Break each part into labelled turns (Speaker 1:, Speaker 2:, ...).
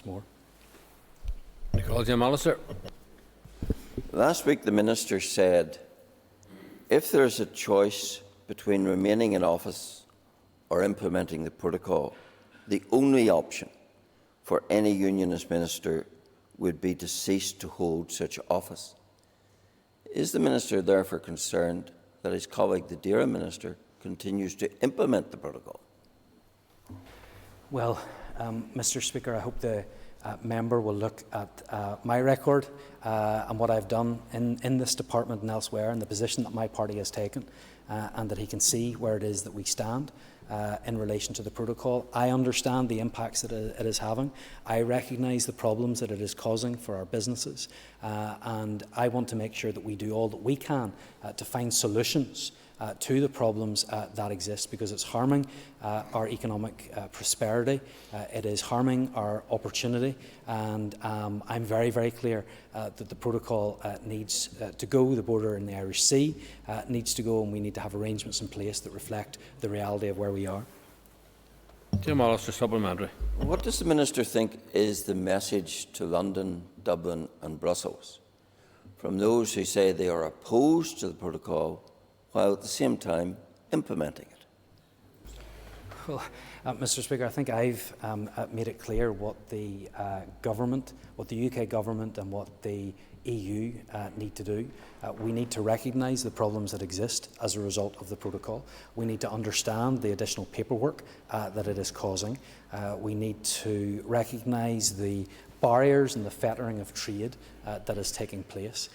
Speaker 1: more.
Speaker 2: Minister.
Speaker 3: Last week the Minister said, if there is a choice between remaining in office or implementing the protocol, the only option for any Unionist Minister would be to cease to hold such office. Is the Minister therefore concerned that his colleague, the DAERA Minister, continues to implement the protocol?
Speaker 1: Well, Mr. Speaker, I hope the member will look at my record and what I've done in this department and elsewhere, and the position that my party has taken, and that he can see where it is that we stand in relation to the protocol. I understand the impacts that it is having. I recognise the problems that it is causing for our businesses, and I want to make sure that we do all that we can to find solutions to the problems that exist, because it's harming our economic prosperity, it is harming our opportunity, and I'm very, very clear that the protocol needs to go. The border in the Irish Sea needs to go, and we need to have arrangements in place that reflect the reality of where we are.
Speaker 2: Jim Allister, supplementary.
Speaker 3: What does the Minister think is the message to London, Dublin and Brussels from those who say they are opposed to the protocol while at the same time implementing it?
Speaker 1: Well, Mr. Speaker, I think I've made it clear what the government, what the UK government and what the EU need to do. We need to recognise the problems that exist as a result of the protocol. We need to understand the additional paperwork that it is causing. We need to recognise the barriers and the fettering of trade that is taking place.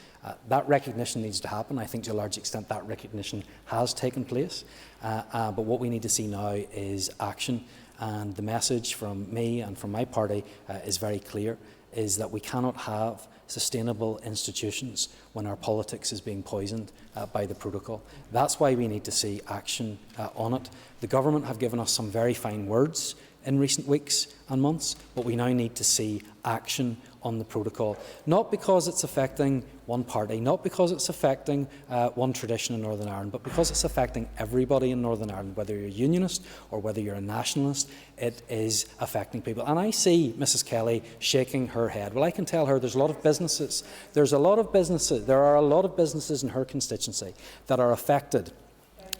Speaker 1: That recognition needs to happen. I think to a large extent that recognition has taken place. But what we need to see now is action. And the message from me and from my party is very clear, is that we cannot have sustainable institutions when our politics is being poisoned by the protocol. That's why we need to see action on it. The government have given us some very fine words in recent weeks and months, but we now need to see action on the protocol, not because it's affecting one party, not because it's affecting one tradition in Northern Ireland, but because it's affecting everybody in Northern Ireland, whether you're a unionist or whether you're a nationalist. It is affecting people. And I see Mrs. Kelly shaking her head. Well, I can tell her there's a lot of businesses. There are a lot of businesses in her constituency that are affected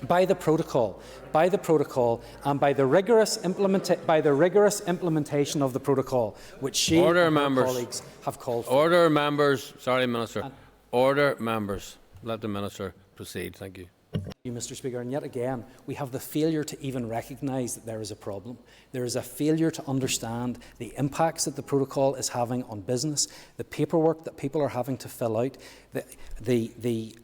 Speaker 1: by the protocol, and by the rigorous implementation of the protocol, which she and her colleagues have called for.
Speaker 2: Order, members. Sorry, Minister. Order, members. Let the Minister proceed. Thank you.
Speaker 1: Thank you, Mr. Speaker. And yet again, we have the failure to even recognise that there is a problem. There is a failure to understand the impacts that the protocol is having on business, the paperwork that people are having to fill out, the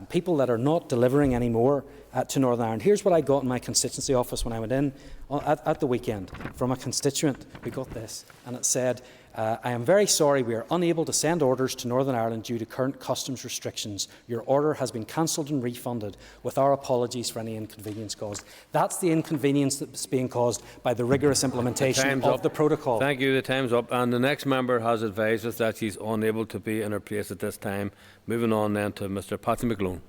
Speaker 1: people that are not delivering anymore to Northern Ireland. Here's what I got in my constituency office when I went in at the weekend from a constituent who got this, and it said, I am very sorry we are unable to send orders to Northern Ireland due to current customs restrictions. Your order has been cancelled and refunded, with our apologies for any inconvenience caused. That's the inconvenience that's being caused by the rigorous implementation of the protocol.
Speaker 2: Thank you. The time's up. And the next member has advised us that she's unable to be in her place at this time. Moving on then to Mr. Patsy McGlone.